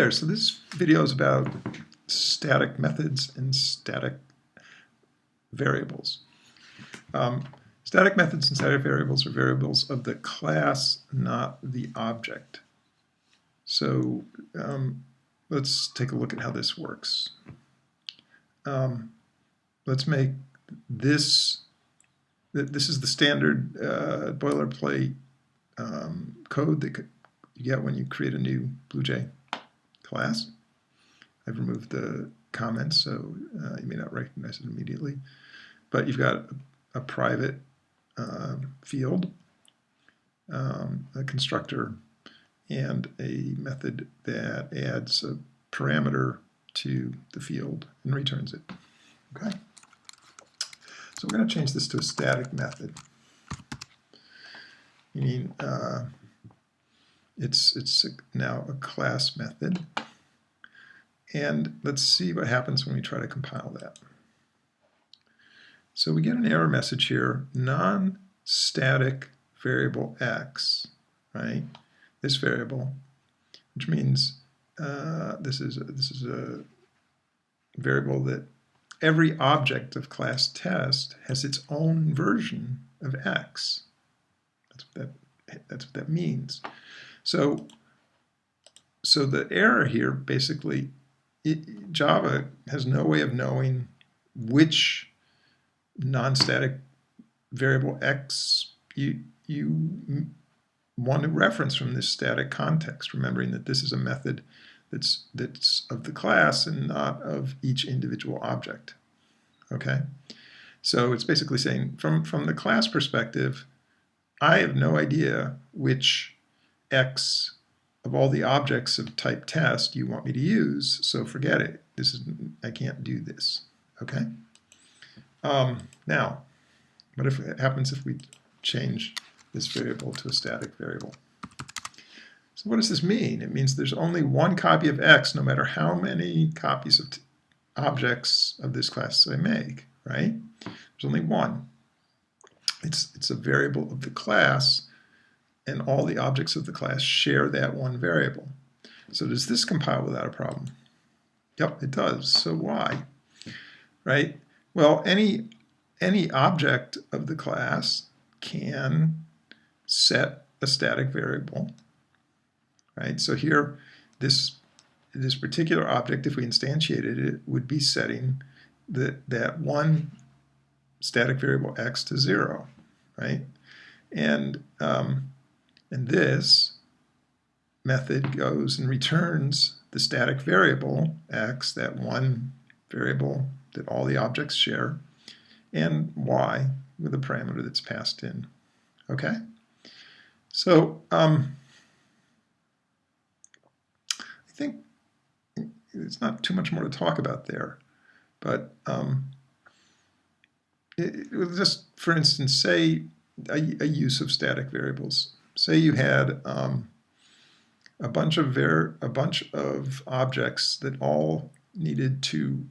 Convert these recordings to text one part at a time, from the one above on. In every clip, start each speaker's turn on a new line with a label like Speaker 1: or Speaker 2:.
Speaker 1: There, so this video is about static methods and static variables. Static methods and static variables are variables of the class, not the object. So let's take a look at how this works. Let's make this is the standard boilerplate code that you get when you create a new BlueJ class. I've removed the comments, so you may not recognize it immediately. But you've got a private field, a constructor, and a method that adds a parameter to the field and returns it. Okay. So we're going to change this to a static method. Meaning it's now a class method. And let's see what happens when we try to compile that. So we get an error message here, non-static variable x, right? This variable, which means this is a variable that every object of class test has its own version of x. That's what that means. So the error here basically, Java has no way of knowing which non-static variable x you want to reference from this static context, remembering that this is a method that's of the class and not of each individual object. Okay, so it's basically saying from the class perspective, I have no idea which x of all the objects of type test you want me to use, so forget it. I can't do this. Okay. Now, what happens if we change this variable to a static variable? So what does this mean? It means there's only one copy of x, no matter how many copies of objects of this class I make. Right? There's only one. It's a variable of the class, and all the objects of the class share that one variable. So does this compile without a problem? Yep, it does. So why? Right? Well, any object of the class can set a static variable. Right? So here, this particular object, if we instantiated it, would be setting that one static variable x to 0. Right? And this method goes and returns the static variable x, that one variable that all the objects share, and y with a parameter that's passed in. Okay? So I think it's not too much more to talk about there, but just for instance, say a use of static variables. Say you had a bunch of objects that all needed to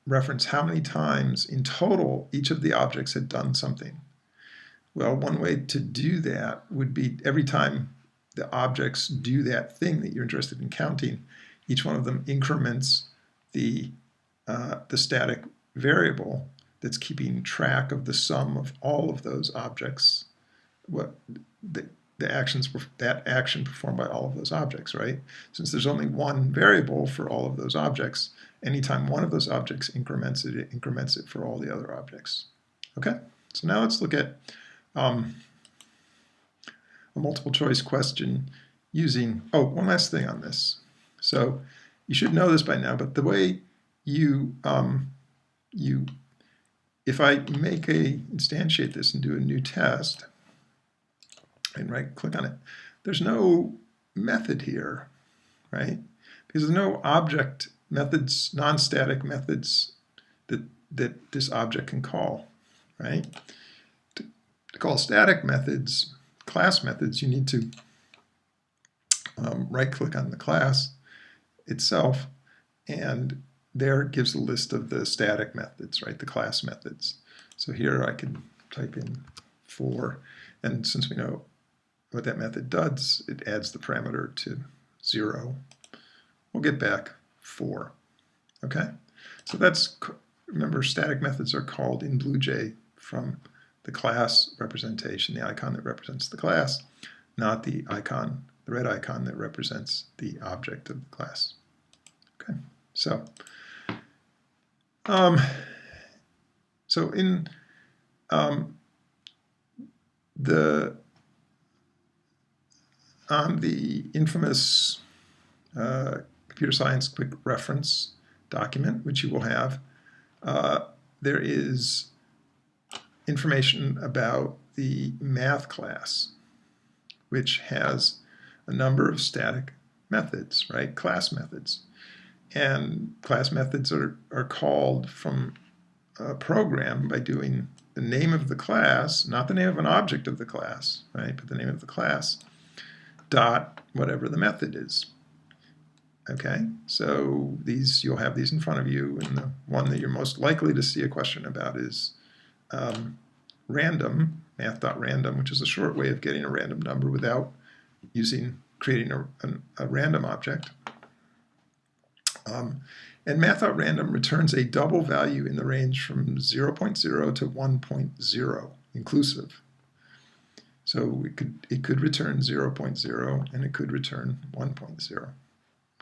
Speaker 1: reference how many times in total each of the objects had done something. Well, one way to do that would be every time the objects do that thing that you're interested in counting, each one of them increments the static variable that's keeping track of the sum of all of those objects, what the actions, that action performed by all of those objects, right? Since there's only one variable for all of those objects, anytime one of those objects increments it, it increments it for all the other objects. Okay, so now let's look at a multiple choice question using, oh, one last thing on this. So you should know this by now, but the way if I instantiate this and do a new test, and right-click on it, there's no method here, right? Because there's no object methods, non-static methods that this object can call, right? To call static methods, class methods, you need to right-click on the class itself, and there it gives a list of the static methods, right? The class methods. So here I can type in for, and since we know what that method does, it adds the parameter to 0, we'll get back 4. Okay? So that's, remember, static methods are called in BlueJ from the class representation, the icon that represents the class, not the icon, the red icon that represents the object of the class. Okay, so in the infamous computer science quick reference document, which you will have, there is information about the math class, which has a number of static methods, right? Class methods. And class methods are called from a program by doing the name of the class, not the name of an object of the class, right? But the name of the class, dot whatever the method is. Okay, so these, you'll have these in front of you, and the one that you're most likely to see a question about is random, math.random, which is a short way of getting a random number without creating a random object. And math.random returns a double value in the range from 0.0 to 1.0 inclusive. So it could return 0.0 and it could return 1.0.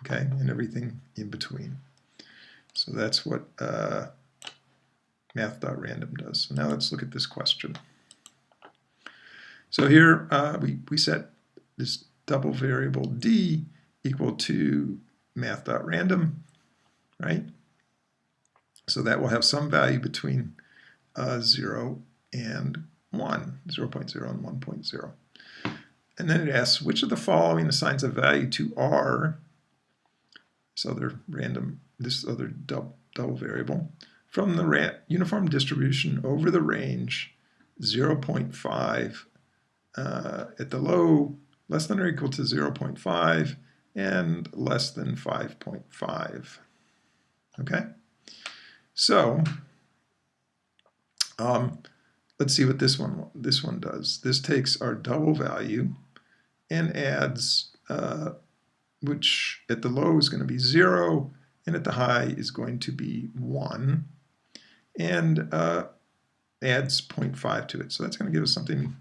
Speaker 1: Okay, and everything in between. So that's what math.random does. So now let's look at this question. So here we set this double variable d equal to math.random, right? So that will have some value between 0 and 1, 0.0 and 1.0. And then it asks, which of the following assigns a value to r, this other double variable, from the uniform distribution over the range 0.5 at the low, less than or equal to 0.5, and less than 5.5. Okay? So, let's see what this one does. This takes our double value and adds, which at the low is going to be 0, and at the high is going to be 1, and adds 0.5 to it. So that's going to give us something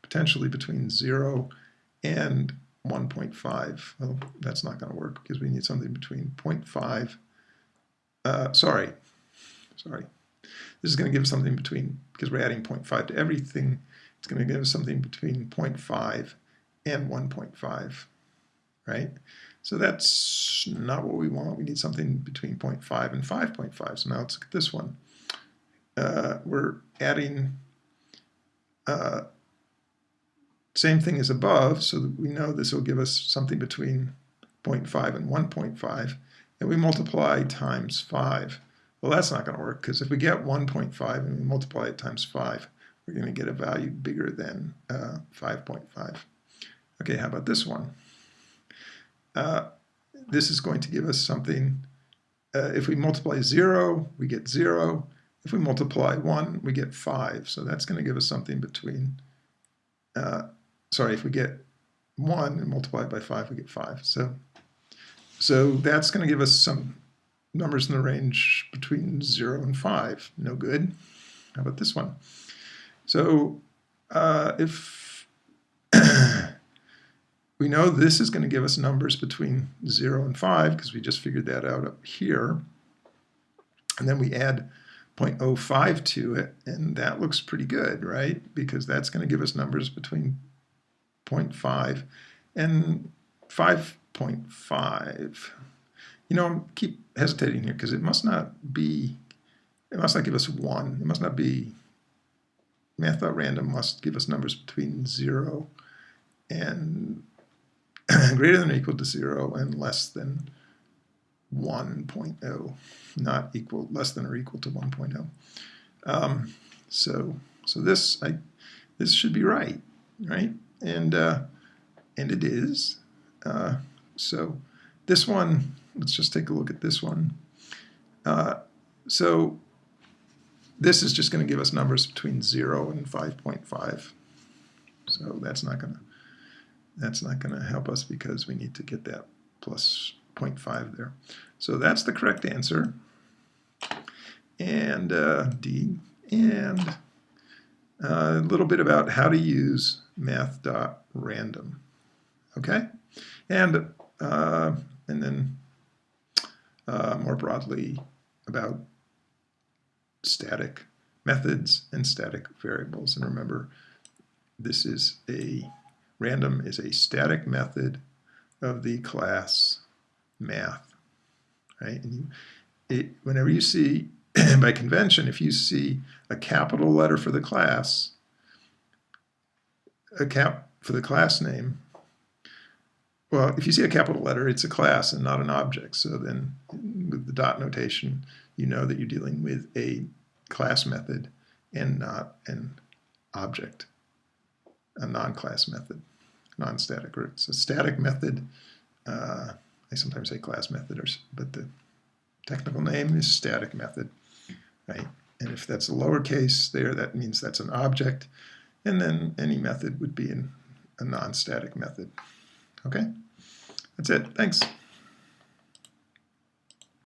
Speaker 1: potentially between 0 and 1.5. Well, that's not going to work because we need something between 0.5. Sorry. This is going to give us something between, because we're adding 0.5 to everything, it's going to give us something between 0.5 and 1.5, right? So that's not what we want. We need something between 0.5 and 5.5. So now let's look at this one. We're adding same thing as above, so that we know this will give us something between 0.5 and 1.5, and we multiply times 5. Well, that's not going to work, because if we get 1.5 and we multiply it times 5, we're going to get a value bigger than 5.5. Okay, how about this one? This is going to give us something, if we multiply 0, we get 0. If we multiply 1, we get 5. So that's going to give us something between, if we get 1 and multiply it by 5, we get 5. So that's going to give us some numbers in the range between 0 and 5. No good. How about this one? So if we know this is going to give us numbers between 0 and 5, because we just figured that out up here, and then we add 0.05 to it, and that looks pretty good, right? Because that's going to give us numbers between 0.5 and 5.5. You know, I keep hesitating here because it must not give us 1. It must not be, math.random must give us numbers between 0 and greater than or equal to 0 and less than 1.0, not equal, less than or equal to 1.0. So this should be right? And it is. So this one, let's just take a look at this one. So this is just going to give us numbers between 0 and 5.5. So that's not going to That's not going to help us because we need to get that plus 0.5 there. So that's the correct answer. And D. And a little bit about how to use math.random. Okay? And then more broadly about static methods and static variables. And remember, this is random is a static method of the class math, right? And whenever you see, by convention, if you see a capital letter for the class, for the class name, well, if you see a capital letter, it's a class and not an object. So then with the dot notation, you know that you're dealing with a class method and not an object, a non-class method, non-static. It's a static method. I sometimes say class method, but the technical name is static method, right? And if that's a lowercase there, that means that's an object. And then any method would be a non-static method. Okay? That's it. Thanks.